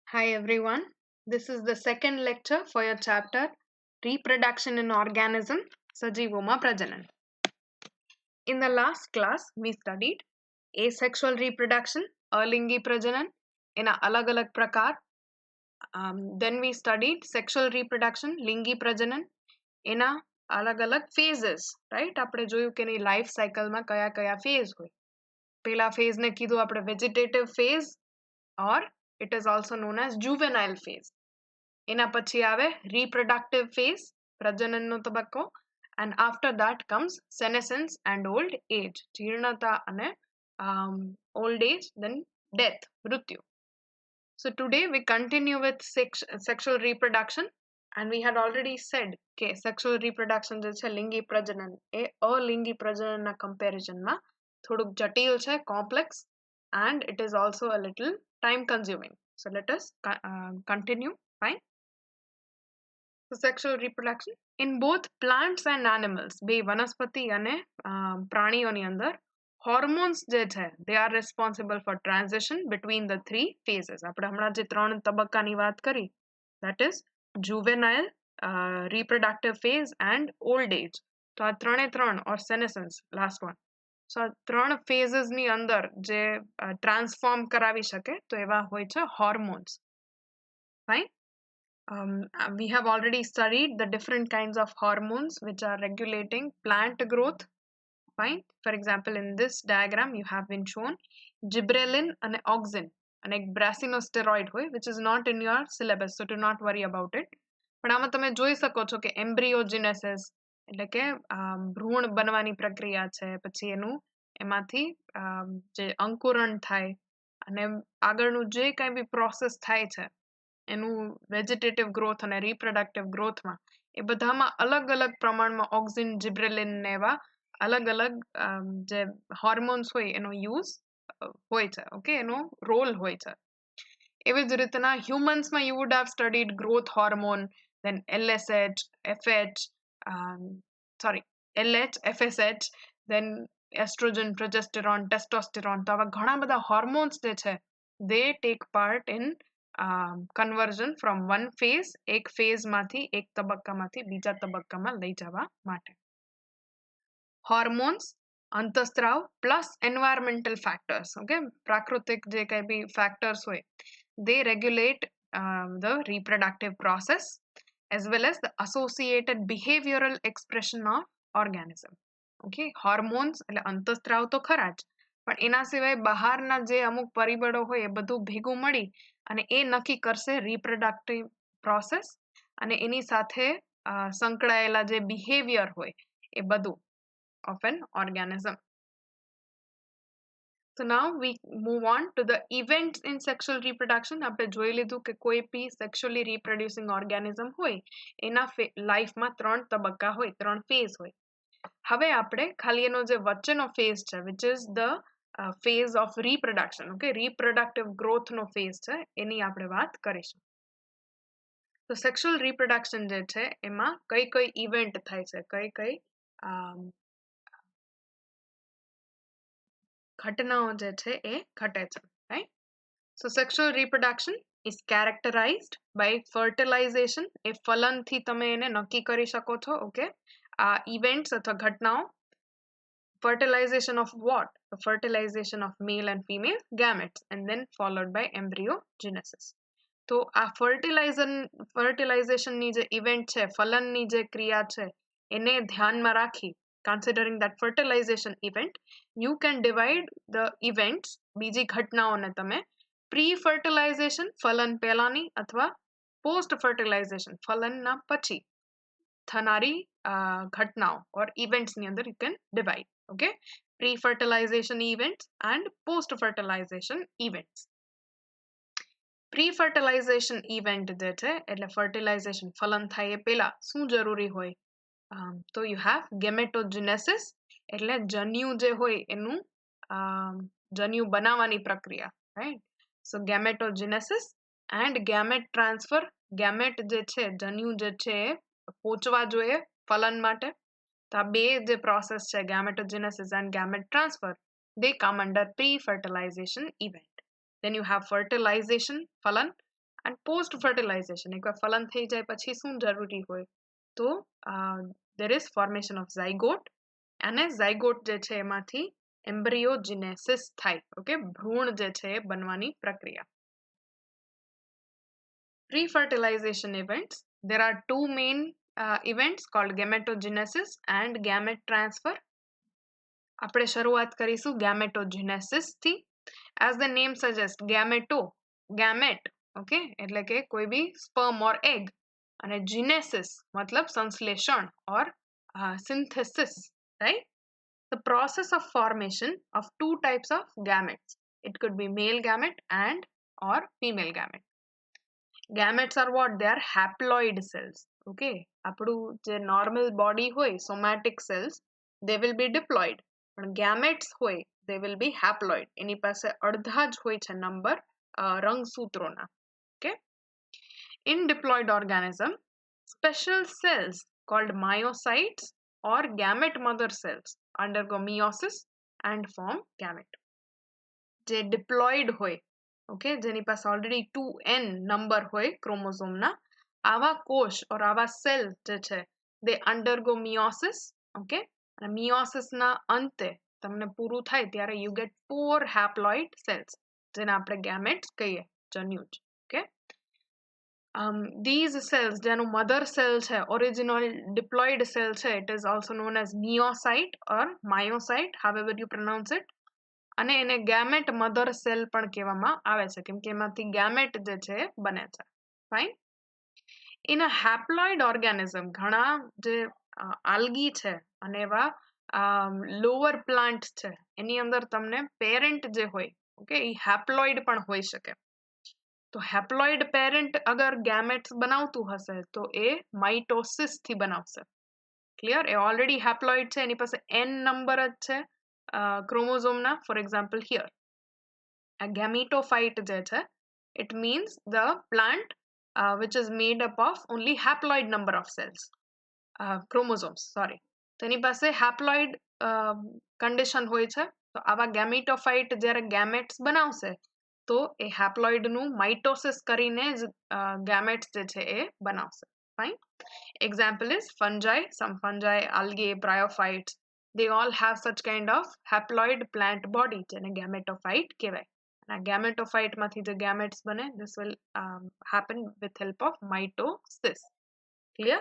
Hi everyone. This is the second lecture for your chapter Reproduction in Organism Sajivoma Prajanan. In the last class we studied asexual reproduction, alingi prajanan in a alag alag prakar. Then we studied sexual reproduction, lingi prajanan in a alag alag phases, right? આપણે જોયું કે એની life સાયકલમાં કયા કયા phase હોય. પહેલા phase ને કીધું આપણે vegetative phase or it is also known as juvenile phase. એના પછી આવે reproductive phase, પ્રજનનનો તબક્કો, and after that comes senescence and old age, જીર્ણતા અને old age, then death, મૃત્યુ. So today we continue with sexual reproduction, and we had already said કે sexual reproduction જે છે લિંગી પ્રજનન એ અલિંગી પ્રજનનના કમ્પેરિઝનમાં થોડુંક જટિલ છે, complex, and it is also a little time consuming. So let us continue. Fine. So sexual reproduction in both plants and animals, બે વનસ્પતિ અને પ્રાણીઓની અંદર hormones જે છે they are responsible for transition between the three phases. આપણે હમણાં જે ત્રણ તબક્કાની વાત કરી, that is juvenile, reproductive phase and old age. તો આ ત્રણે ત્રણ or senescence, last one. So આ ત્રણ phases ની અંદર જે transform કરાવી શકે તો એવા હોય છે hormones. Fine. We have already studied the different kinds of hormones which are regulating plant growth. Fine. For example, in this diagram, you have been shown gibberellin and auxin, and a brassinosteroid hoy, which is not in your syllabus, so do not worry about it. પણ આમાં તમે જોઈ શકો છો કે embryogenesis એટલે કે ભ્રૂણ બનવાની પ્રક્રિયા છે, પછી એમાંથી જે અંકુરણ થાય અને આગળનું જે કંઈ બી પ્રોસેસ થાય છે એનું વેજીટેટિવ ગ્રોથ અને રિપ્રોડક્ટિવ ગ્રોથમાં એ બધામાં અલગ અલગ પ્રમાણમાં ઓક્સિન, જિબ્રેલિન ને એવા અલગ અલગ જે હોર્મોન્સ હોય એનો યુઝ હોય છે. ઓકે, એનો રોલ હોય છે. એવી જ રીતના હ્યુમન્સમાં you would have studied growth hormone, then LSH, FH, LH, FSH, then estrogen, progesterone, testosterone. તો આવા ઘણા બધા હોર્મોન્સ જે છે they take part in conversion from one phase, એક phase માંથી એક તબક્કામાંથી બીજા તબક્કામાં લઈ જવા માટે. Hormones, અંતસ્ત્રાવ plus environmental factors, okay, પ્રાકૃતિક જે કઈ બી factors હોય, they regulate the reproductive process as well as the associated behavioral expression of organism. Okay, hormones એટલે અંતસ્ત્રાવ તો ખરા જ, પણ એના સિવાય બહારના જે અમુક પરિબળો હોય એ બધું ભેગું મળી અને એ નક્કી કરશે reproductive process અને એની સાથે સંકળાયેલા જે behavior હોય એ બધું of an organism. So now we move on to the events in sexual reproduction. આપણે જોઈ લીધું કે કોઈ બી sexually reproducing organism હોય એના લાઈફમાં ત્રણ તબક્કા હોય, ત્રણ ફેઝ હોય. હવે આપણે ખાલી એનો જે વચ્ચેનો ફેઝ છે which is the phase of reproduction, okay, reproductive growth no phase છે એની આપણે વાત કરીશું. તો sexual reproduction જે છે એમાં કઈ કઈ ઇવેન્ટ થાય છે, કઈ કઈ ઘટનાઓ જે છે એ ઘટે છે, right? So sexual reproduction is characterized by fertilization. એ ફલનથી તમે એને નક્કી કરી શકો છો, okay? Events અથવા ઘટનાઓ. Fertilization of what? The fertilization of male and female gametes and then followed by embryogenesis. તો આ fertilization ની જે ઇવેન્ટ છે, ફલનની જે ક્રિયા છે એને ધ્યાનમાં રાખી, considering that fertilization event, you can divide the events, બીજી ઘટનાઓને તમે pre-fertilization, ફલન પહેલાની, અથવા post-fertilization, ફલનના પછી થનારી ઘટનાઓ or events ની અંદર you can divide. Okay, pre-fertilization events and post-fertilization events. Pre-fertilization event જે છે એટલે fertilization ફલન થાય એ પહેલા શું જરૂરી હોય? તો you have gametogenesis એટલે જન્યુ જે હોય એનું જન્યુ બનાવવાની પ્રક્રિયા, right? So gametogenesis and gamete transfer. Gamete જે છે, જન્યુ જે છે પહોંચવા જોઈએ ફલન માટે. તો આ બે જે પ્રોસેસ છે gametogenesis and gamete transfer, they come under pre-fertilization event. Then you have fertilization, phalan, And post fertilization, એકવાર ફલન થઈ જાય પછી શું જરૂરી હોય તો there is formation of zygote અને zygote જે છે એમાંથી embryogenesis થાય. ઓકે, ભ્રૂણ જે છે એ બનવાની પ્રક્રિયા. Pre-fertilization events, there are two main events called gametogenesis and gamete transfer. આપણે શરૂઆત કરીશું gametogenesis થી. as the name suggests, gamete, okay, એટલે કે કોઈ બી sperm or egg, અને genesis મતલબ સંશ્લેષણ or synthesis, right? The process of formation of two types of gametes. It could be male gamete and or female gamete. Gametes are what? They are haploid cells. Okay, આપણું જે normal body હોય, somatic cells, they will be diploid. પણ gametes હોય, they will be haploid. એની પાસે અડધા જ હોય છે number રંગસૂત્રોના. Okay, in diploid organism, special cells called myocytes or gamete mother cells undergo meiosis and form gamete. જે diploid હોય, ઓકે, જેની પાસે ઓલરેડી 2n નંબર હોય ક્રોમોઝોમના, આવા કોષ or આવા સેલ જે છે they undergo meiosis. ઓકે, અને meiosis ના અંતે તમને પૂરું થાય ત્યારે you get 4 haploid cells, જેને આપણે gametes કહીએ, જન્યુજ. ઓકે, these cells જેનું mother cell છે, original diploid cell છે, it is also known as meiocyte or myocyte, however you pronounce it. અને એને ગેમેટ મધર સેલ પણ કહેવામાં આવે છે, કેમ કે એમાંથી ગેમેટ જે છે બને છે. Fine. In a haploid organism, ઘણા જે આલ્ગી છે અને એવા લોઅર પ્લાન્ટ છે, એની અંદર તમને પેરેન્ટ જે હોય, ઓકે, એ હેપ્લોઇડ પણ હોઈ શકે. તો હેપ્લોઇડ પેરેન્ટ અગર ગેમેટ્સ બનાવતું હશે તો એ માઇટોસિસ થી બનાવશે. ક્લિયર? એ ઓલરેડી હેપ્લોઇડ છે, એની પાસે n નંબર જ છે ક્રોમોઝોમના. For example here a gametophyte જે છે, it means the plant which is made up of only haploid number of cells, chromosomes, sorry. તો એની પાસે haploid condition હોય છે. તો આવા gametophyte જ્યારે gametes બનાવશે તો એ haploid નું માઇટોસિસ કરીને જ gametes જે છે એ બનાવશે. Fine. Example is fungi, some fungi, algae, bryophytes. They all have such kind of haploid plant body, જેને gametophyte કહેવાય. અને gametophyte માંથી જે gametes બને, this will happen with help of mitosis. Clear?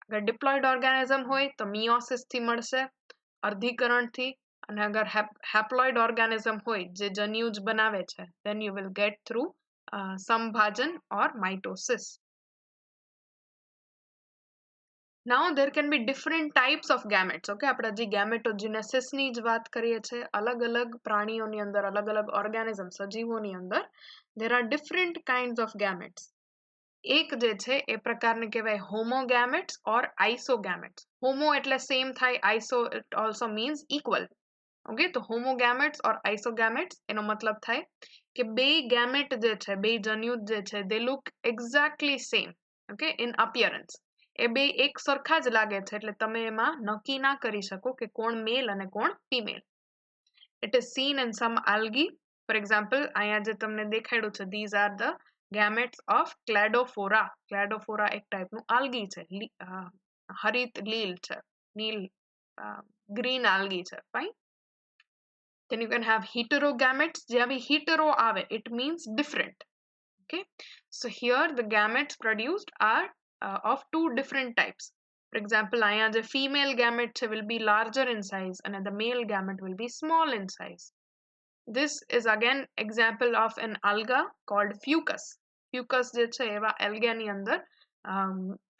અગર diploid organism હોય તો meiosis થી મળશે, અર્ધીકરણ થી. અને અગર haploid organism હોય જે જન્યુજ બનાવે છે, then you will get through સંભાજન or mitosis. Now there can be different types of gametes. Okay, આપણે હજી gametogenesis ની જ વાત કરીએ છીએ. અલગ-અલગ પ્રાણીઓની અંદર, અલગ-અલગ ઓર્ગેનિઝમ, સજીવોની અંદર there are different kinds of gametes. એક જે છે એ પ્રકારને કહેવાય homogametes or isogametes. Homo એટલે same થાય, iso it also means equal. Okay, તો homogametes or isogametes એનો મતલબ થાય કે બે gamete જે છે, બે જન્યુજ જે છે, they look exactly same, okay, in appearance. એ બે એક સરખા જ લાગે છે, એટલે તમે એમાં નક્કી ના કરી શકો કે કોણ મેલ અને કોણ female. It is seen in some algae. For example, અહીંયા જે તમને દેખાડ્યું છે, these are the gametes of Cladophora. Cladophora એક ટાઈપનું algae છે, હરિત લીલ છે, નીલ green algae છે. Fine. Then you can have heterogametes. જ્યાં બી hetero આવે, it means different. Okay, so here the gametes produced are of two different types. For example, અહીંયા જે female gamete will be larger in size and the male gamete will be small in size. This is again example of an alga called fucus. Fucus જે છે એવા alga ની અંદર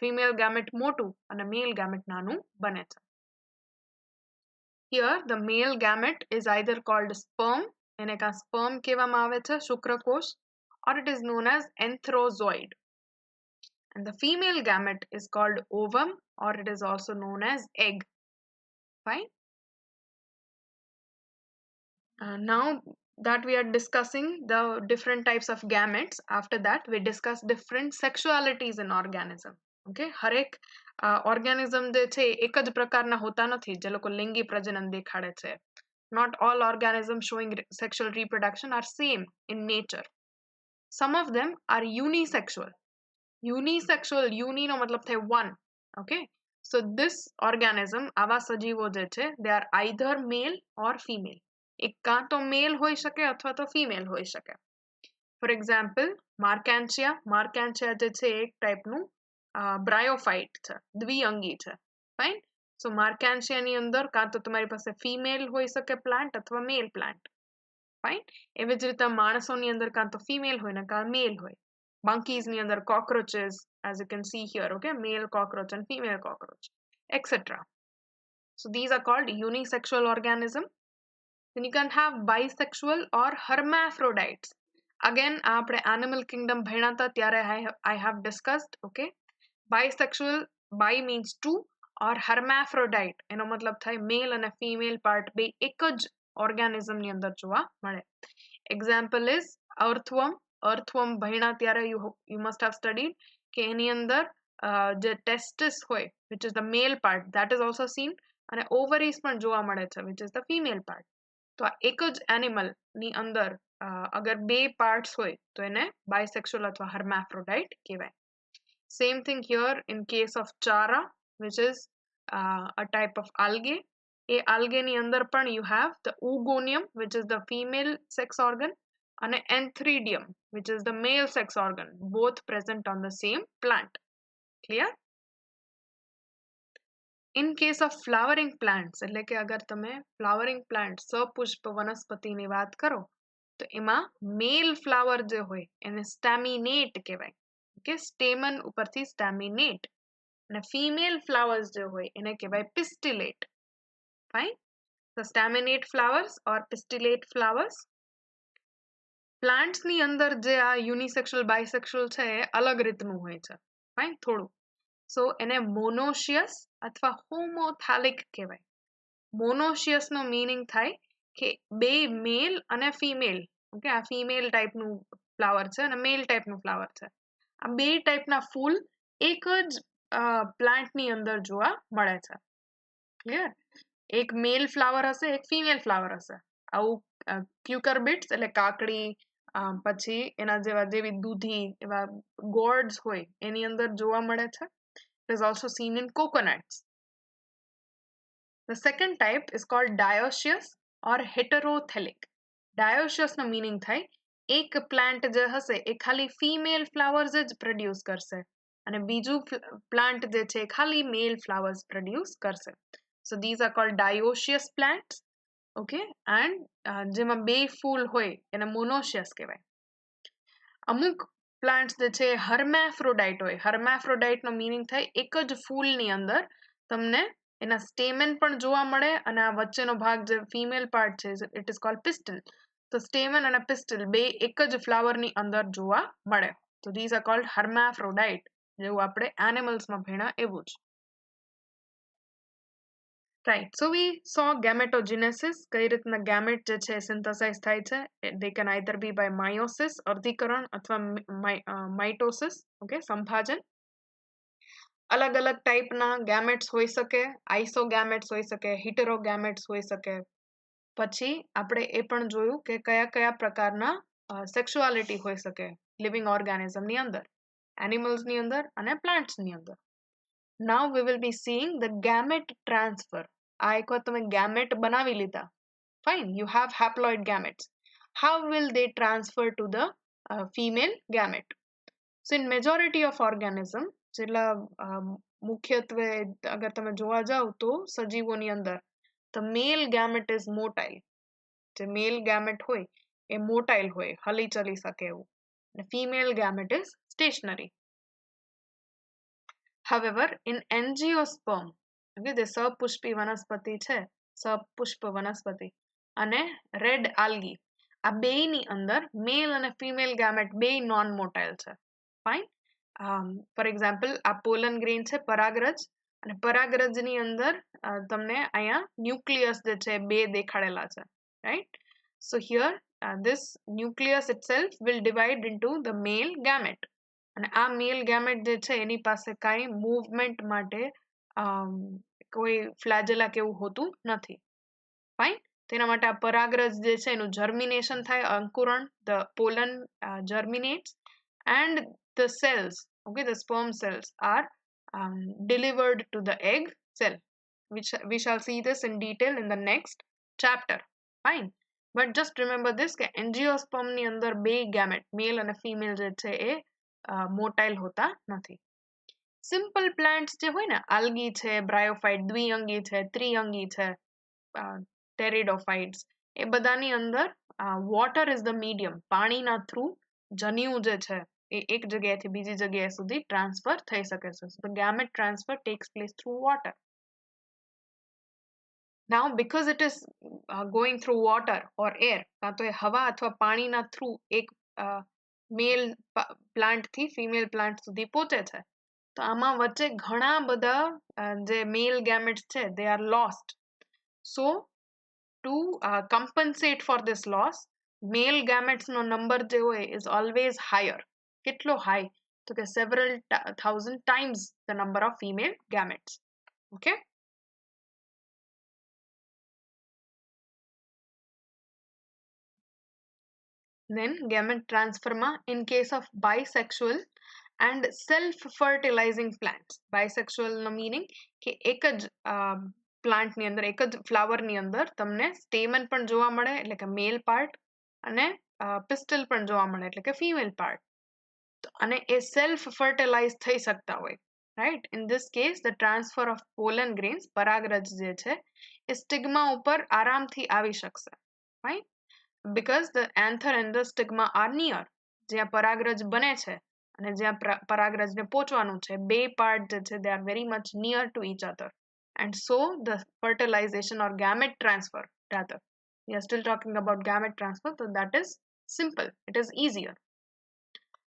female gamete મોટું અને male gamete નાનું બને છે. Here the male gamete is either called sperm, એને કાં sperm કહેવામાં આવે છે, શુક્રકોષ, or it is known as anthrozoid. And the female gamete is called ovum, or it is also known as egg. Fine. Now that we are discussing the different types of gametes, after that we discuss different sexualities in organism. Okay, હરેક organism જે છે એક જ પ્રકારના હોતા નથી, જે લોકો લિંગી પ્રજનન દેખાડે છે. Not all organisms showing sexual reproduction are same in nature. some of them are unisexual. Uni નો મતલબ થાય one. Okay, so this organism, આવા સજીવો જે છે, they are either male or female. એક કાં તો મેલ હોઈ શકે અથવા તો ફિમેલ હોઈ શકે. ફોર એક્ઝામ્પલ માર્કેન્શિયા જે છે એક ટાઈપનું બ્રાયોફાઇટ છે, દ્વિઅંગી છે. ફાઇન. સો માર્કેન્શિયાની અંદર કાં તો તમારી પાસે ફિમેલ હોઈ શકે પ્લાન્ટ અથવા મેલ પ્લાન્ટ. ફાઇન. એવી જ રીતે માણસોની અંદર કાં તો ફિમેલ હોય ને કાં મેલ હોય. monkeys ની અંદર cockroaches, as you can see here, okay, male cockroach and female cockroach, etc. So these are called unisexual organism. Then you can have bisexual or hermaphrodites. Again, આપણે animal kingdom ભણ્યા ત્યારે I have discussed, okay. Bisexual, bi means two, or hermaphrodite એનો મતલબ થાય મેલ અને female part બે એક જ ઓર્ગેનિઝમ ની અંદર જોવા મળે. એક્ઝામ્પલ ઇઝ earthworm ભણ્યા ત્યારે you must have studied કે એની અંદર જે testis હોય, which is the male part, that is also seen, અને ovaries પણ જોવા મળે છે, which is the female part. તો આ એક જ એનિમલ ની અંદર અગર બે પાર્ટ્સ હોય તો એને બાયસેક્સ્યુઅલ અથવા hermaphrodite કહેવાય. Same thing here in case of chara, which is a type of algae. A algae ની અંદર પણ you have the oogonium, which is the female sex organ, and antheridium, which is the male sex organ, both present on the same plant. Clear? In case of flowering plants, એટલે કે અગર તમે flowering plant સપુષ્પ વનસ્પતિની વાત કરો તો એમાં મેલ flower જે હોય એને સ્ટેમિનેટ કહેવાય. ઓકે, સ્ટેમન ઉપરથી સ્ટેમિનેટ, અને ફિમેલ ફ્લાવર્સ જે હોય એને કહેવાય pistillate. Fine. So staminate flowers or pistillate flowers. Plants ની અંદર જે આ યુનિસેક્સ્યુઅલ બાયસેક્સ્યુઅલ છે એ અલગ રીતનું હોય છે. ફાઇન, થોડું. સો એને મોનોશિયસ અથવા હોમોથાલિક કહેવાય. મોનોશિયસ નો મીનિંગ થાય કે બે મેલ અને ફિમેલ, ઓકે, આ ફિમેલ ટાઈપનું ફ્લાવર છે અને મેલ ટાઈપનું ફ્લાવર છે. આ બે ટાઈપના ફૂલ એક જ પ્લાન્ટની અંદર જોવા મળે છે. ક્લિયર? એક મેલ ફ્લાવર હશે, એક ફિમેલ ફ્લાવર હશે. આવું ક્યુકરબિટ્સ એટલે કાકડી, પછી એના જેવી દૂધી, એવા ગોર્ડ્સ હોય એની અંદર જોવા મળે છે. It is also seen in coconuts. The second type is called dioecious or heterothelic. Dioecious no meaning થાય એક પ્લાન્ટ જે હશે એ ખાલી ફિમેલ ફ્લાવર્સ જ પ્રોડ્યુસ કરશે અને બીજું પ્લાન્ટ જે છે ખાલી મેલ ફ્લાવર્સ પ્રોડ્યુસ કરશે. So these are called dioecious plants. Okay, and જેમાં બે ફૂલ હોય એને મોનોશિયસ કહેવાય. અમુક પ્લાન્ટ્સ જે છે હર્મેફ્રોડાઇટ હોય. હર્મેફ્રોડાઇટ નો મીનિંગ થાય એક જ ફૂલની અંદર તમને એના સ્ટેમેન પણ જોવા મળે અને આ વચ્ચેનો ભાગ જે ફિમેલ પાર્ટ છે ઇટ ઇઝ કોલ્ડ પિસ્ટલ. તો સ્ટેમન અને પિસ્ટલ બે એક જ ફ્લાવરની અંદર જોવા મળે. તો ધીઝ આર કોલ્ડ હર્મેફ્રોડાઇટ, જેવું આપણે એનિમલ્સમાં ભણ્યા એવું જ. Right, so we saw gametogenesis, કઈ રીતના ગેમેટ જે છે સિન્થેસાઇઝ થાય છે. They can either be by meiosis, અર્ધીકરણ, અથવા માઇટોસિસ, ઓકે, સંભાજન. અલગ અલગ ટાઈપના ગેમેટ્સ હોઈ શકે, આઇસોગેમેટ્સ હોઈ શકે, હિટેરોગેમેટ્સ હોઈ શકે. પછી આપણે એ પણ જોયું કે કયા કયા પ્રકારના સેક્સ્યુઆલિટી હોઈ શકે લિવિંગ ઓર્ગેનિઝમની અંદર, એનિમલ્સની અંદર અને પ્લાન્ટ્સની અંદર. Now we will be seeing the gamete transfer. આ એકવાર તમે gamete બનાવી લીધા. Fine, you have haploid gametes. How will they transfer to the female gamete? So in majority of organism, જેટલા મુખ્યત્વે અગર તમે જોવા જાવ તો સજીવોની અંદર the male gamete is motile. જે male gamete હોય એ motile હોય, હલી ચલી શકે એવું. અને female gamete is stationary. However, in angiosperm, okay, the સપુષ્પી વનસ્પતિ છે, સપુષ્પ વનસ્પતિ અને રેડ આલ્ગી, આ બેયની અંદર મેલ અને ફિમેલ ગેમેટ બે નોન મોટાઇલ છે. ફાઇન. ફોર એક્ઝામ્પલ આ પોલન ગ્રેન છે, પરાગરજ, અને પરાગરજની અંદર તમને અહીંયા ન્યુક્લિયસ જે છે બે દેખાડેલા છે. Right? So here this nucleus itself will divide into the male gamete. અને આ મેલ ગેમેટ જે છે એની પાસે કાંઈ મૂવમેન્ટ માટે કોઈ ફ્લેજેલા કે એવું હોતું નથી. ફાઇન. તેના માટે આ પરાગરજ જે છે એનું જર્મિનેશન થાય, અંકુરણ, the pollen germinates and the cells, okay, the sperm cells are delivered to the egg cell, which we shall see this in detail in the next chapter. Fine, but just remember this કે એન્જીઓસ્પર્મ ની અંદર બે gamete મેલ અને female જે છે એ મોટાઇલ હોતા નથી. Simple plants જે હોય ને, આલ્ગી છે, બ્રાયોફાઇટ, દ્વિઅંગી છે, ત્રિઅંગી છે, ટેરિડોફાઇટ્સ, એ બધાની અંદર વોટર ઇઝ ધ મીડિયમ, પાણીના થ્રુ જન્યુ જે છે એ એક જગ્યાએથી બીજી જગ્યાએ સુધી ટ્રાન્સફર થઈ શકે છે. So the gamete transfer takes place through water. Now because it is going through water or air, કાં તો એ હવા અથવા પાણીના થ્રુ એક મેલ પ્લાન્ટ થી ફિમેલ પ્લાન્ટ સુધી પહોંચે છે, તો આમાં વચ્ચે ઘણા બધા જે મેલ ગેમેટ્સ છે they are lost. So to compensate for this loss, male gametes no number જે હોય is always higher. કેટલો high? તો કે several thousand times the number of female gametes. Okay. Then gamete transfer ma in case of bisexual and self-fertilizing plants. Bisexual no meaning કે એક જ plant ની અંદર, એક જ ફ્લાવર ની અંદર તમને સ્ટેમન પણ જોવા મળે એટલે કે મેલ પાર્ટ અને પિસ્ટલ પણ જોવા મળે એટલે કે ફિમેલ પાર્ટ, અને એ સેલ્ફ ફર્ટિલાઇઝ થઈ શકતા હોય, right. In this case the transfer of pollen grains, પરાગરજ જે છે એ સ્ટિગ્મા ઉપર આરામથી આવી શકશે, right, because the anther and the stigma are near. જ્યાં પરાગરજ બને છે અને જ્યાં પરાગરજને પહોંચવાનું છે, બે પાર્ટ જે છે they are very much near to each other, and so the fertilization or gamete transfer, rather we are still talking about gamete transfer, so that is simple, it is easier.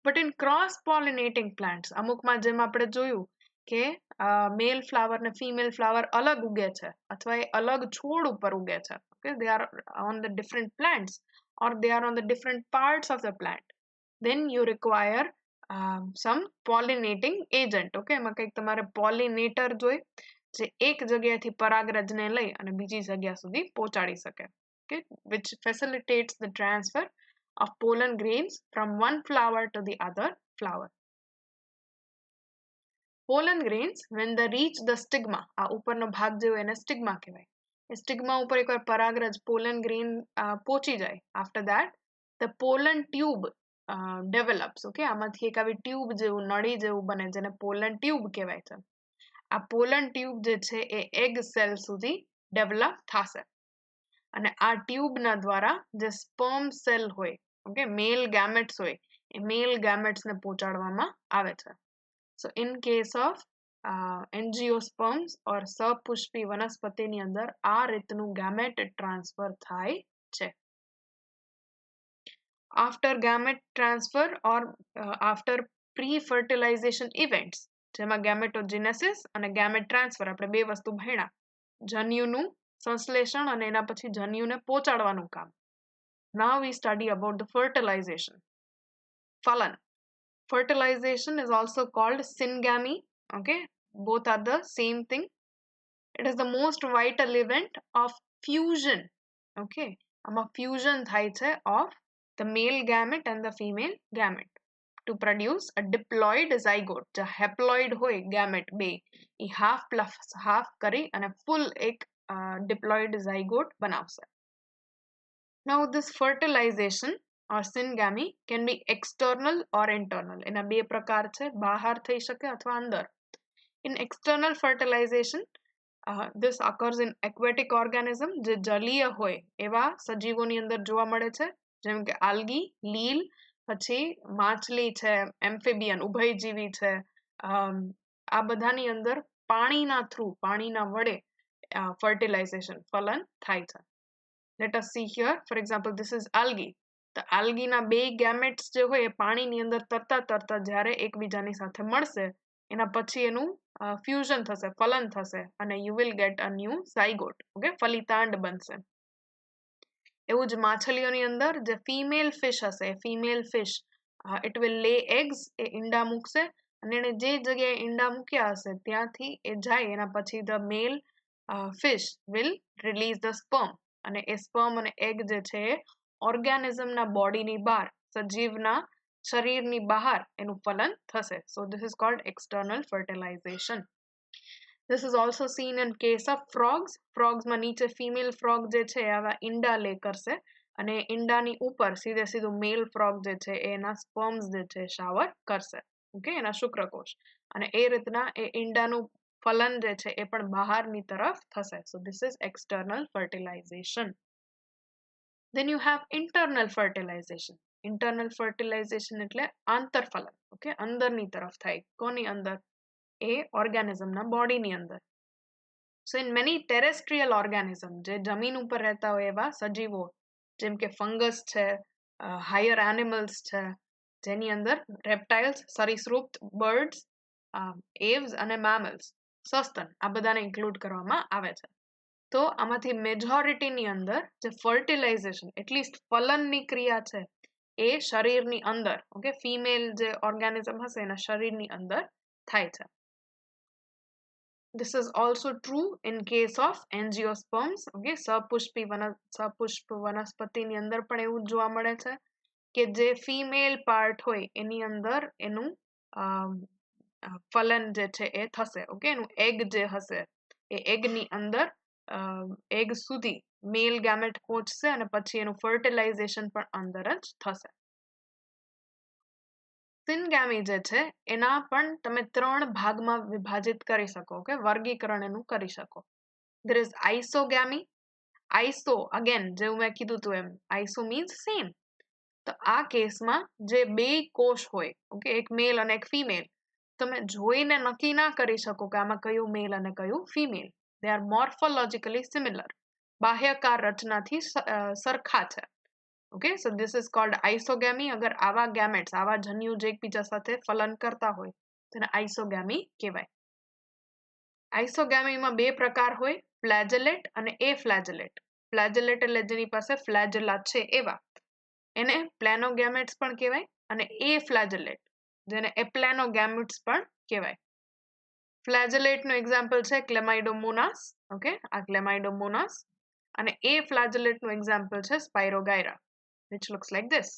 But in cross pollinating plants, અમુકમાં જેમ આપણે જોયું કે મેલ flower ને female flower અલગ ઉગે છે અથવા એ અલગ છોડ ઉપર ઉગે છે, okay, they are on the different plants or they are on the different parts of the plant, then you require some pollinating agent. Okay, એમાં કંઈક તમારે pollinator જોઈ જે એક જગ્યાએથી પરાગરજને લઈ અને બીજી જગ્યા સુધી પહોંચાડી શકે, okay, which facilitates the transfer of pollen grains from one flower to the other flower. Pollen grains when they reach the stigma, આ ઉપરનો ભાગ જે હોય એને સ્ટિગ્મા કહેવાય, એ સ્ટિગ્મા ઉપર એકવાર પરાગરજ પોલન ગ્રેન પહોંચી જાય, after that the pollen tube develops. Okay, આમાંથી એક આવી ટ્યુબ જેવું, નળી જેવું બને જેને પોલન ટ્યુબ કહેવાય છે. આ પોલન ટ્યુબ જે છે એ એગ સેલ સુધી ડેવલપ થશે અને આ ટ્યુબના દ્વારા જે સ્પર્મ સેલ હોય, ઓકે, મેલ ગેમેટ્સ હોય, એ મેલ ગેમેટ્સને પહોંચાડવામાં આવે છે. So in case of angiosperms or સપુષ્પી વનસ્પતિની અંદર આ રીતનું ગેમેટ ટ્રાન્સફર થાય છે. After gamete transfer or after pre-fertilization events, જેમાં gametogenesis અને gamete transfer, આપણે બે વસ્તુ ભણ્યા, જન્યુનું સંશ્લેષણ અને એના પછી જન્યુને પહોંચાડવાનું કામ. Now we study about the fertilization. ફલન. Fertilization is also called syngamy. Okay, both are the same thing. It is the most vital event of fusion. Okay, આમાં fusion થાય છે of the male gamete and the female gamete to produce a diploid zygote. જે haploid હોય gamete બે, એ half plus half કરી અને full એક diploid zygote બનાવશે. Now this fertilization or syngamy can be external or internal. એના બે પ્રકાર છે, બહાર થઈ શકે અથવા અંદર. In external fertilization, this occurs in aquatic organism, જે જલીય હોય એવા સજીવોની અંદર જોવા મળે છે, જેમ કે આલ્ગી, લીલ, પછી માછલી છે, એમ્ફિબિયન ઉભયજીવી છે, આ બધાની અંદર પાણીના થ્રુ, પાણીના વડે fertilization ફલન થાય છે. Let us see here, for example, this is algae. તો આલ્ગીના બે ગેમેટ્સ જે હોય એ પાણીની અંદર તરતા તરતા જ્યારે એકબીજાની સાથે મળશે, એના પછી એનું ફ્યુઝન થશે, ફલન થશે અને you will get a new zygote. Okay, ફલિતાંડ બનશે. એવું જ માછલીઓની અંદર જે ફિમેલ ફિશ હશે, female fish it will lay eggs, એ ઈંડા મૂકશે અને એને જે જગ્યાએ ઈંડા મૂક્યા હશે ત્યાંથી એ જાય, એના પછી the male fish will release the sperm અને એ સ્પર્મ અને એગ જે છે એ ઓર્ગેનિઝમના બોડીની બહાર સજીવના શરીરની બહાર એનું ફલન થશે. સો this is called external fertilization. This is also seen in case of frogs. ફ્રોગ્સમાં નીચે ફિમેલ ફ્રોગ જે છે આવા ઈંડા લે કરશે અને ઈંડાની ઉપર સીધું મેલ ફ્રોગ જે છે એના સ્પર્મ્સ જે છે શાવર કરશે. ઓકે, એના શુક્રકોશ, અને એ રીતના એ ઈંડાનું ફલન જે છે એ પણ બહારની તરફ થશે. So this is external fertilization. Then you have internal fertilization. Internal fertilization એટલે આંતરફલન. ઓકે, અંદરની તરફ થાય. કોની અંદર? એ ઓર્ગેનિઝમના બોડીની અંદર. So in many terrestrial organisms, જે જમીન ઉપર રહેતા હોય એવા સજીવો, જેમ કે ફંગસ છે, હાયર એનિમલ્સ છે, જેની અંદર રેપ્ટાઇલ્સ, સરીસૃપ, બર્ડ્સ, એવ્સ અને મેમલ્સ, સસ્તન, આ બધાને ઇન્ક્લુડ કરવામાં આવે છે. તો આમાંથી મેજોરિટીની અંદર જે ફર્ટિલાઇઝેશન એટલીસ્ટ ફલનની ક્રિયા છે એ શરીરની અંદર, ઓકે, ફિમેલ જે ઓર્ગેનિઝમ હશે એના શરીરની અંદર થાય છે. This is also true in case of angiosperms. Okay, સપુષ્પ વનસ્પતિની અંદર પણ એવું જોવા મળે છે કે જે ફિમેલ પાર્ટ હોય એની અંદર એનું ફલન જે છે એ થશે. ઓકે, એનું એગ જે હશે એ એગની અંદર એગ સુધી મેલ ગેમેટ પહોંચશે અને પછી એનું ફર્ટિલાઇઝેશન પણ અંદર જ થશે. સિનગેમી જે છે એના પણ તમે 3 ભાગમાં વિભાજિત કરી શકો. કે વર્ગીકરણ એનું કરી શકો. There is isogamy. Iso, again જેવું મેં કીધું હતું એમ, આઈસો મીન્સ સેમ. તો આ કેસમાં જે બે કોષ હોય, ઓકે, એક મેલ અને એક ફિમેલ, તમે જોઈને નક્કી ના કરી શકો કે આમાં કયું મેલ અને કયું female. They are morphologically similar. બાહ્યકાર રચનાથી સરખા છે. Okay, so this is called isogamy. અગર આવા ગેમેટ્સ, આવા જન્યુજ એકબીજા સાથે ફલન કરતા હોય તેને આઈસોગેમી કહેવાય. આઈસોગેમીમાં બે પ્રકાર હોય, ફ્લેજેલેટ અને એફ્લેજેલેટ. ફ્લેજેલેટ એટલે જેની પાસે ફ્લેજેલા છે એવા, એને પ્લેનોગેમેટ્સ પણ કહેવાય, અને એફ્લેજેલેટ જેને એપ્લેનોગેમેટ્સ પણ કહેવાય. ફ્લેજેલેટનું એક્ઝામ્પલ છે ક્લેમાઇડોમોનાસ. ઓકે, આ ક્લેમાઇડોમોનાસ. અને એફ્લેજેલેટનું એક્ઝામ્પલ છે સ્પાઇરોગાયરા, which looks like this.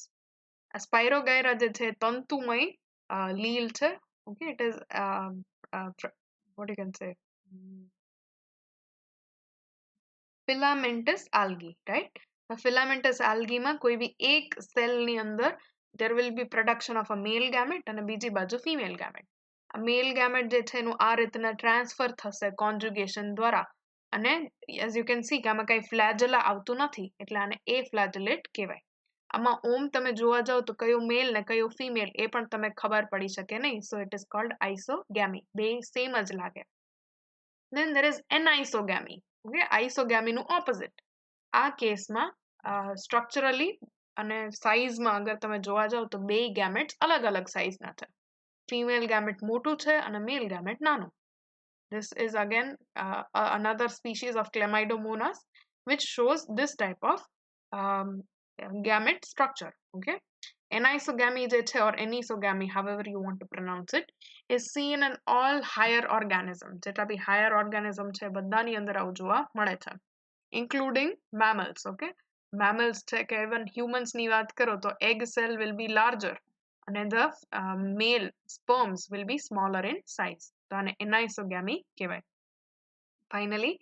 આ સ્પાઇરોગાયરા જે છે તંતુમય લીલ છે. Okay, it is what you can say, filamentous algae, right? filamentous algae માં કોઈ બી એક સેલની અંદર there will be production of a male gamete અને બીજી બાજુ female gamete. આ મેલ ગેમેટ જે છે એનું આ રીતના ટ્રાન્સફર થશે કોન્જુગેશન દ્વારા, અને as you can see કે આમાં કઈ ફ્લેજેલા આવતું નથી એટલે આને એફ્લેજેલેટ કહેવાય. આમાં ઓમ તમે જોવા જાવ તો કયું મેલ ને કયું ફિમેલ એ પણ તમે ખબર પડી શકે નહીં. So it is called isogamy. બે સેમ જ લાગે. Then there is anisogamy. Okay, આઈસોગેમીનું ઓપોઝિટ. આ કેસમાં સ્ટ્રક્ચરલી અને સાઇઝમાં અગર તમે જોવા જાવ તો બે ગેમેટ્સ અલગ અલગ સાઇઝના છે. ફિમેલ ગેમેટ મોટું છે અને મેલ ગેમેટ નાનું. This is again another species of Chlamydomonas which shows this type of gamete structure. Okay, anisogamy જે છે, or anisogamy, however you want to pronounce it, is seen in all higher organisms. જેટલા બી higher organism છે બધાની અંદર આવું જોવા મળે છે, including mammals. Okay, mammals છે કે even humans ની વાત કરો તો egg cell will be larger and the male sperms will be smaller in size. તો આને anisogamy કહેવાય. Finally,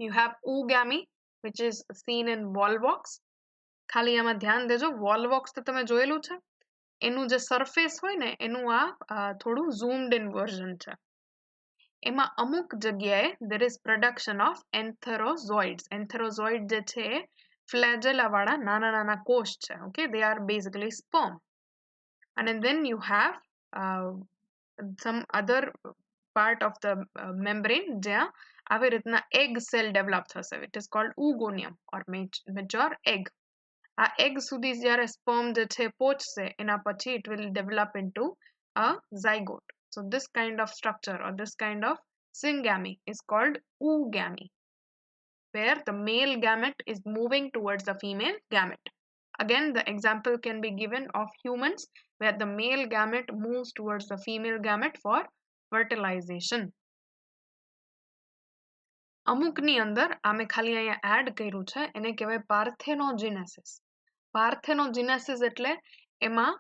you have oogamy, which is seen in volvox. ખાલી આમાં ધ્યાન દેજો, વોલ્વોક્સ તો તમે જોયેલું છે, એનું જે સરફેસ હોય ને એનું આ થોડું ઝૂમ્ડ ઇન વર્ઝન છે. એમાં અમુક જગ્યાએ there is production of antherozoids. Antherozoid જે છે એ ફ્લેજેલા વાળા નાના નાના કોષ છે. Okay, they are basically sperm. And then you have some other part of the membrane જ્યાં આવી રીતના egg cell develop થશે, which is called oogonium or mature egg. આ egg સુધી જ્યારે sperm જે છે પહોંચશે એના પછી it will develop into a zygote. So this kind of structure or this kind of syngamy is called oogamy, where the male gamete is moving towards the female gamete. Again, the example can be given of humans where the male gamete moves towards the female gamete for fertilization. અમુકની અંદર આમે ખાલી અહીંયા add કર્યું છે એને કહેવાય પાર્થેનોજેનેસિસ. પાર્થેનોજેનેસિસ એટલે એમાં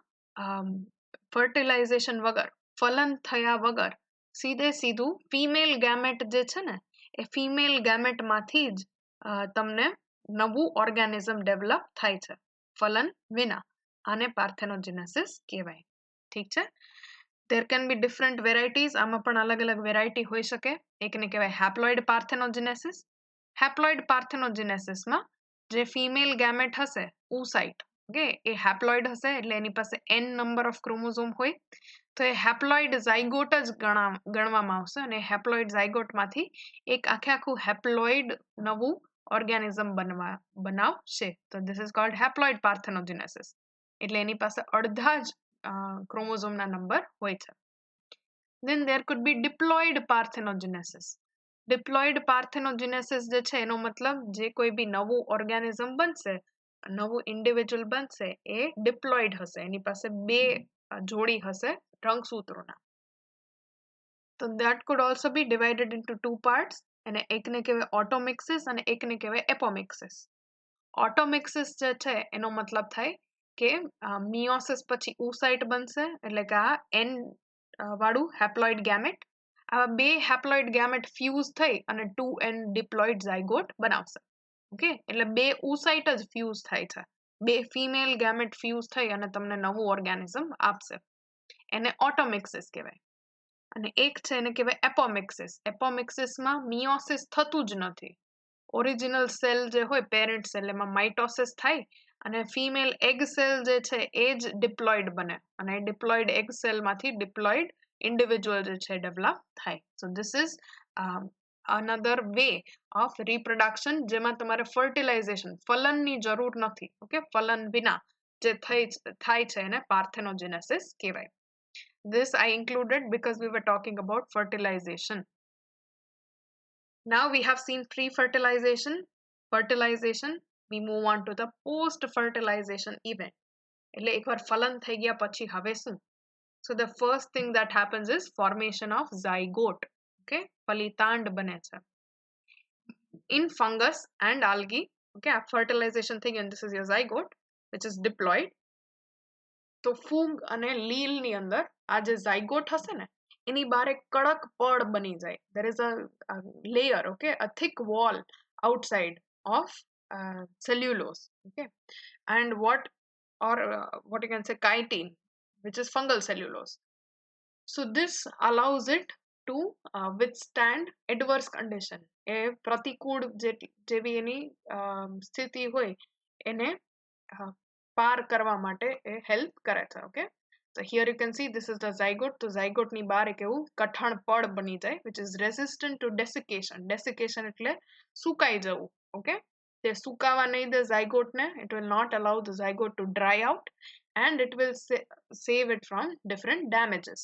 ફર્ટિલાઇઝેશન વગર, ફલન થયા વગર સીધે સીધું ફિમેલ ગેમેટ જે છે ને એ ફિમેલ ગેમેટમાંથી જ તમને નવું ઓર્ગેનિઝમ ડેવલપ થાય છે ફલન વિના. આને પાર્થેનોજેનેસિસ કહેવાય. ઠીક છે. there can be different varieties. આમાં પણ અલગ અલગ વેરાયટી હોઈ શકે. એકને કહેવાય હેપ્લોઇડ પાર્થેનોજેનેસિસ. હેપ્લોઇડ પાર્થેનોજેનેસિસમાં જે ફિમેલ ગેમેટ હશે oocyte, ઓકે, એ હેપ્લોઇડ હશે એટલે એની પાસે n નંબર ઓફ ક્રોમોઝોમ હોય તો એ હેપ્લોઇડ ઝાયગોટ જ ગણવામાં આવશે અને હેપ્લોઇડ ઝાયગોટમાંથી એક આખું હેપ્લોઇડ નવું ઓર્ગેનિઝમ બનાવશે. તો ધીસ ઇઝ કોલ્ડ હેપ્લોઇડ પાર્થેનોજેનેસિસ. એટલે એની પાસે અડધા જ ક્રોમોઝોમના નંબર હોય છે. Then there could be diploid parthenogenesis. Diploid parthenogenesis જે છે એનો મતલબ જે કોઈ બી નવું ઓર્ગેનિઝમ બનશે, નવું ઇન્ડિવિજ્યુઅલ બનશે એ ડિપ્લોઇડ હશે, એની પાસે બે જોડી હશે રંગસૂત્રોના. તો that could also be divided into two parts અને એકને કહેવાય ઓટોમિક્સિસ અને એકને કહેવાય એપોમિક્સિસ. ઓટોમિક્સિસ જે છે એનો મતલબ થાય કે મિયોસિસ પછી oocyte બનશે એટલે કે આ n વાળું હેપ્લોઇડ ગેમેટ, આવા બે હેપ્લોઇડ ગેમેટ ફ્યુઝ થઈ અને 2n ડિપ્લોઇડ ઝાયગોટ બનાવશે. ઓકે, એટલે બે oocyte જ ફ્યુઝ થાય છે, બે ફિમેલ ગેમેટ ફ્યુઝ થઈ અને તમને નવું ઓર્ગેનિઝમ આપશે. એને ઓટોમિક્સિસ કહેવાય. અને એક છે એને કહેવાય એપોમિક્સિસ. એપોમિક્સિસમાં મિયોસિસ થતું જ નથી. ઓરિજિનલ સેલ જે હોય પેરેન્ટ સેલ એમાં માઇટોસિસ થાય અને ફિમેલ એગ સેલ જે છે એ જ ડિપ્લોઇડ બને અને ડિપ્લોઇડ એગ સેલમાંથી ડિપ્લોઇડ ઇન્ડિવિજ્યુઅલ જે છે ડેવલપ થાય. So this is another way of reproduction જેમાં તમારે ફર્ટિલાઇઝેશન, ફલનની જરૂર નથી. ઓકે, ફલન વિના જે થાય છે એને પાર્થેનોજેનેસિસ કહેવાય. This I included because we were talking about fertilization. Now we have seen pre-fertilization, fertilization. We move on to the post-fertilization event. એટલે એકવાર ફલન થઈ ગયા પછી હવે શું? So the first thing that happens is formation of zygote. Okay, ફલિતાંડ બને છે. In fungus and algae, okay, fertilization થઈ ગયું, this is your zygote which is diploid. તો ફૂગ અને લીલ ની અંદર આ જે ઝાયગોટ હશે ને એની બહાર એક કડક પડ બની જાય. there is a layer, okay, a thick wall outside of cellulose, okay, and what you can say chitin, which is fungal cellulose. So this allows it to withstand adverse condition. એ પ્રતિકૂળ જેવી એની સ્થિતિ હોય એને પાર કરવા માટે એ હેલ્પ કરે છે. Okay, so here you can see this is the zygote. તો zygote ની બહાર એક એવું કઠણ પડ બની જાય which is resistant to desiccation. desiccation એટલે સુકાઈ જવું. ઓકે, તે સુકાવા નહીં દે zygote ને. it will not allow the zygote to dry out and it will save it from different damages.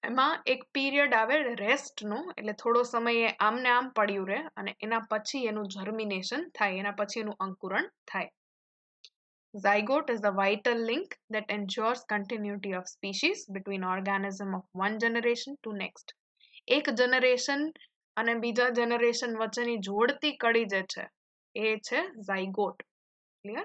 એમાં એક પીરિયડ આવે રેસ્ટનો, એટલે થોડો સમય આમને આમ પડ્યું રહે અને એના પછી એનું જર્મિનેશન થાય, એના પછી એનું અંકુરણ થાય. Zygote is the vital link that ensures continuity of species between organism of one generation to next. એક generation અને બીજા generation વચ્ચેની જોડતી કડી જે છે એ છે zygote. Clear?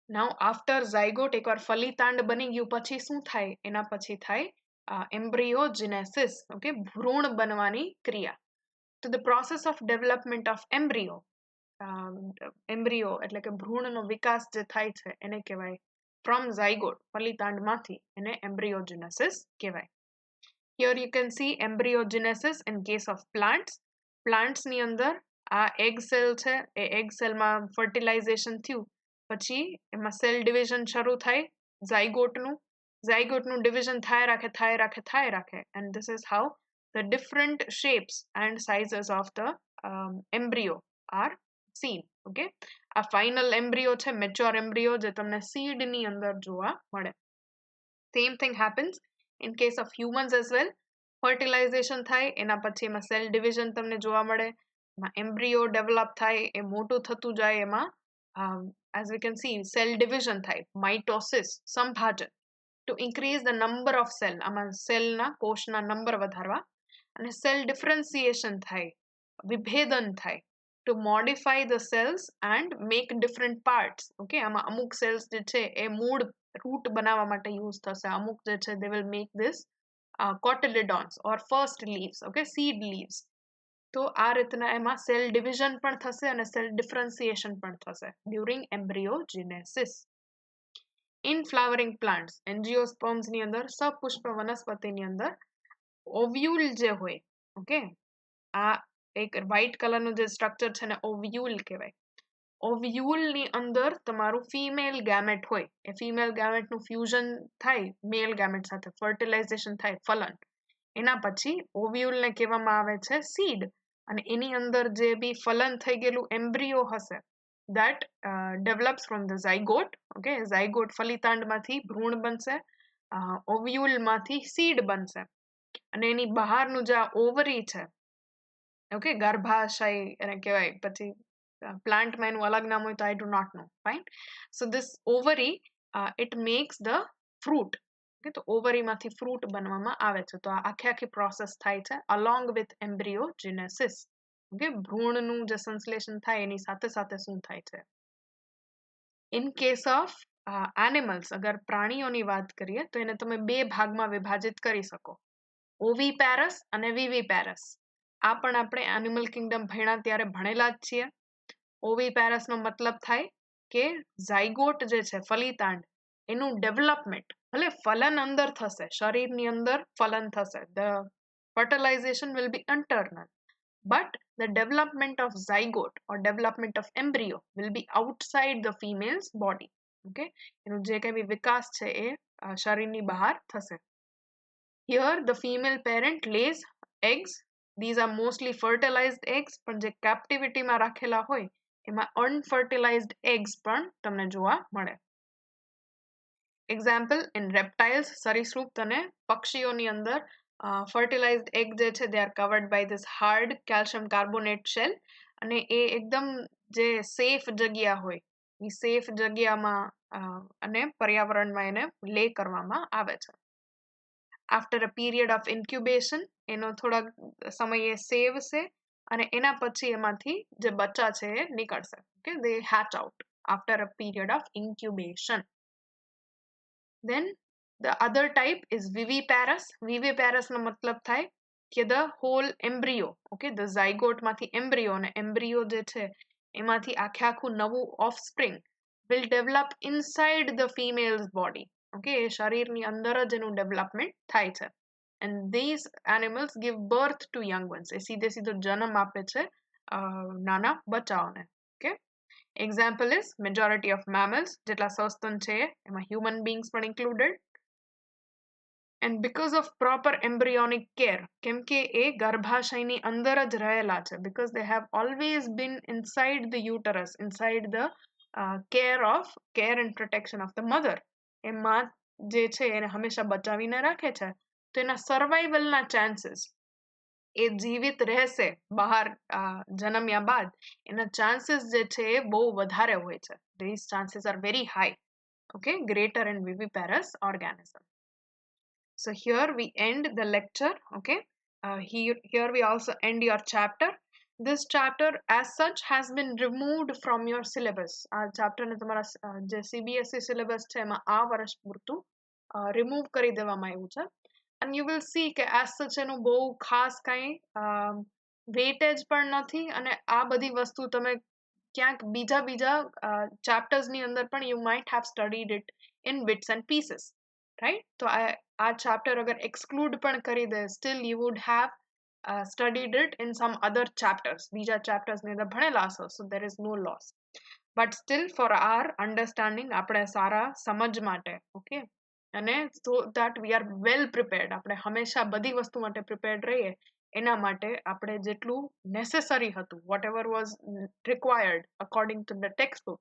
Now after zygote એકવાર ફલિતાંડ બની ગયું પછી શું થાય? એના પછી થાય embryogenesis. Okay, ભ્રૂણ બનવાની ક્રિયા. So the process of development of embryo, embryo એટલે કે ભ્રૂણનો વિકાસ જે થાય છે એને કહેવાય from zygote, ફલિતાંડમાંથી એને embryogenesis કહેવાય. Here you can see embryogenesis in case of plants. Plants ની અંદર આ egg cell છે, એ egg cell માં fertilization થયું પછી એમાં સેલ ડિવિઝન શરૂ થાય ઝાયગોટનું ડિવિઝન થાય રાખે and this is how the different shapes and sizes of the embryo are seen. Okay, આ final embryo છે, mature embryo જે તમને seed ની અંદર જોવા મળે. Same thing happens in case of humans as well. fertilization થાય એના પછી એમાં cell division તમને જોવા મળે, એમાં embryo develop થાય, એ મોટું થતું જાય, એમાં as we can see cell division થાય, mitosis, સંભાજન to increase the number of cell, આમાં cell ના કોષના નંબર વધારવા અને સેલ ડિફરન્સિએશન થાય, વિભેદન થાય, to modify the cells and make different parts. Okay, આમાં અમુક સેલ્સ જે છે એ મૂળ રૂટ બનાવવા માટે યુઝ થશે, અમુક જે છે they will make this cotyledons or first leaves, okay, seed leaves. તો આ રીતના એમાં સેલ ડિવિઝન પણ થશે અને સેલ ડિફરન્સિએશન પણ થશે ડ્યુરિંગ એમ્બ્રિયોજેનેસિસ. ઇન ફ્લાવરિંગ પ્લાન્ટ્સ, એન્જિયોસ્પર્મ્સની અંદર, સપુષ્પ વનસ્પતિની અંદર ઓવ્યુલ જે હોય, ઓકે, આ એક વ્હાઇટ કલરનું જે સ્ટ્રક્ચર છે ને ઓવ્યુલ કહેવાય. ઓવ્યુલની અંદર તમારું ફિમેલ ગેમેટ હોય, એ ફિમેલ ગેમેટનું ફ્યુઝન થાય મેલ ગેમેટ સાથે, ફર્ટિલાઇઝેશન થાય, ફલન. એના પછી ઓવ્યુલને કહેવામાં આવે છે સીડ, અને એની અંદર જે બી ફલન થઈ ગયેલું એમ્બ્રિયો હશે that develops from the zygote. Okay, zygote ફલિતાંડમાંથી ભ્રૂણ બનશે, ઓવ્યુલમાંથી સીડ બનશે, અને એની બહારનું જે ઓવરી છે, ઓકે, ગર્ભાશય એને કહેવાય. પછી પ્લાન્ટમાં એનું અલગ નામ હોય તો I do not know. Fine. So this ovary it makes the fruit. Okay, તો ઓવરીમાંથી ફ્રૂટ બનવામાં આવે છે. તો આ આખી પ્રોસેસ થાય છે અલોંગ વિથ એમ્બ્રિયોજેનેસિસ. ઓકે, ભ્રૂણનું જે સંશ્લેષણ થાય એની સાથે સાથે શું થાય છે. ઇન કેસ ઓફ એનિમલ્સ, અગર પ્રાણીઓની વાત કરીએ તો એને તમે બે ભાગમાં વિભાજિત કરી શકો, ઓવીપેરસ અને વિવીપેરસ. આ પણ આપણે એનિમલ કિંગડમ ભણ્યા ત્યારે ભણેલા જ છીએ. ઓવીપેરસનો મતલબ થાય કે ઝાયગોટ જે છે ફલિતાંડ, એનું ડેવલપમેન્ટ, ભલે ફલન અંદર થશે, શરીરની અંદર ફલન થશે, the fertilization will be internal, but the development of zygote or development of embryo will be outside the female's body. Okay, એનું જે કંઈ બી વિકાસ છે એ શરીરની બહાર થશે. Here the female parent lays eggs. These are mostly fertilized eggs, પણ જે કેપ્ટિવિટીમાં રાખેલા હોય એમાં અનફર્ટિલાઇઝડ eggs પણ તમને જોવા મળે. એક્ઝામ્પલ, ઇન રેપ્ટાઇલ્સ, સરીસૃપ અને પક્ષીઓની અંદર ફર્ટિલાઇઝડ એગ જે છે they are covered by this hard calcium carbonate shell, અને એ એકદમ જે સેફ જગ્યા હોય એ સેફ જગ્યામાં અને પર્યાવરણમાં એને લે કરવામાં આવે છે. After a period of incubation, એનો થોડાક સમયે સેવશે અને એના પછી એમાંથી જે બચ્ચા છે એ નીકળશે. Okay, they hatch out after a period of incubation. Then the other type is viviparous. Viviparous નો મતલબ થાય કે the whole embryo, okay, the zygote માંથી embryo, અને embryo જે છે એમાંથી આખું નવું offspring will develop inside the female's body. Okay, એ શરીરની અંદર જ એનું ડેવલપમેન્ટ થાય છે. And these animals give birth to young ones. એ સીધો જન્મ આપે છે નાના બચ્ચાઓને. Okay, example is majority of mammals, જેટલા સસ્તન છે એમાં human beings પણ included. And because of proper embryonic care, કેમ કે એ ગર્ભાશયની અંદર જ રહેલા છે, because they have always been inside the uterus, inside the care and protection of the mother. એ માં જે છે એને હંમેશા બચાવીને રાખે છે, તો એના સર્વાઈવલના ચાન્સીસ, એ જીવિત રહેશે બહાર જન્મ્યા બાદ, એના ચાન્સીસ જે છે એ બહુ વધારે હોય છે. These chances are very high. Okay, greater in viviparous organism. So here we end the lecture. Okay, here we also end your chapter. This chapter as such has been removed from your syllabus. આ chapter ને તમારા જે CBSE syllabus છે એમાં આ વર્ષ પૂરતું remove કરી દેવામાં આવ્યું છે. And you will see કે as such એનું બહુ ખાસ કાંઈ weightage પણ નથી, અને આ બધી વસ્તુ તમે ક્યાંક બીજા chapters ની અંદર પણ you might have studied it in bits and pieces, right? તો આ chapter અગર exclude પણ કરી દે, still you would have studied it in some other chapters. બીજા chapters ની અંદર ભણેલા હશો, so there is no loss. But still for our understanding, આપણે સારા સમજ માટે, okay, અને so that we are well prepared, આપણે હંમેશા બધી વસ્તુ માટે prepared રહીએ, એના માટે આપણે જેટલું necessary હતું, whatever was required according to the textbook,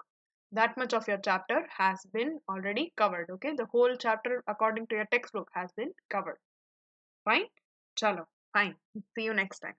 that much of your chapter has been already covered. Okay, the whole chapter according to your textbook has been covered. Fine, chalo, fine, see you next time.